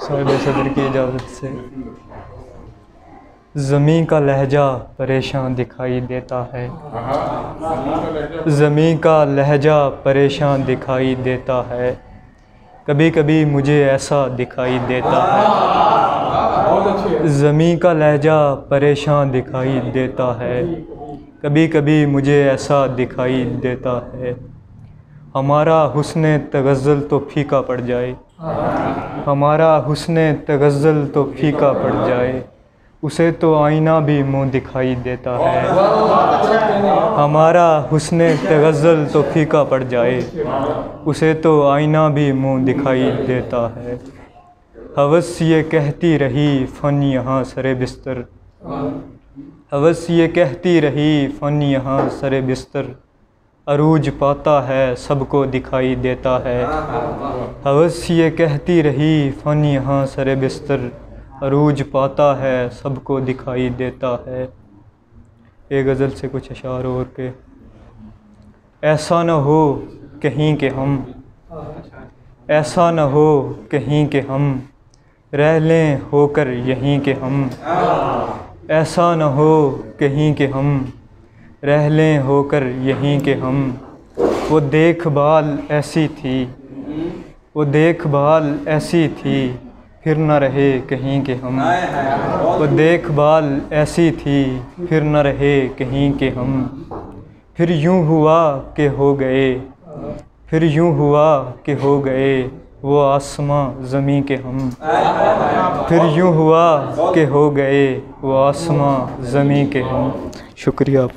साहिब सदर की इजाज़त से। ज़मीं का लहजा परेशान दिखाई देता है, ज़मीं का लहजा परेशान दिखाई देता है, कभी कभी मुझे ऐसा दिखाई देता है। ज़मीं का लहजा परेशान दिखाई देता है, कभी कभी मुझे ऐसा दिखाई देता है। हमारा हुस्न तगज़्ज़ुल तो फीका पड़ जाए, हमारा हुस्न तगज़्ज़ुल तो फीका पड़ जाए, उसे तो आईना भी मुँह दिखाई देता है। हमारा हुस्न तगज़्ज़ुल तो फीका पड़ जाए, उसे तो आईना भी मुँह दिखाई देता है। हवस ये कहती रही फ़न यहाँ सरे बिस्तर, हवस ये कहती रही फ़न यहाँ सरे बिस्तर, अरूज पाता है सबको दिखाई देता है। हवस ये कहती रही फ़न यहाँ सरे बिस्तर, अरूज पाता है सबको दिखाई देता है। एक गज़ल से कुछ अशार और के। ऐसा न हो कहीं के हम, ऐसा न हो कहीं के हम, रह लें होकर यहीं के हम। ऐसा न हो कहीं के हम, रह लें होकर यहीं के हम। वो देखभाल ऐसी थी, वो देखभाल ऐसी थी, फिर न रहे कहीं के हम। वो देखभाल ऐसी थी, फिर न रहे कहीं के हम। फिर यूँ हुआ कि हो गए, फिर यूँ हुआ कि हो गए, वो आसमां ज़मीं के हम। फिर यूँ हुआ कि हो गए, वो आसमां ज़मीं के हम। शुक्रिया।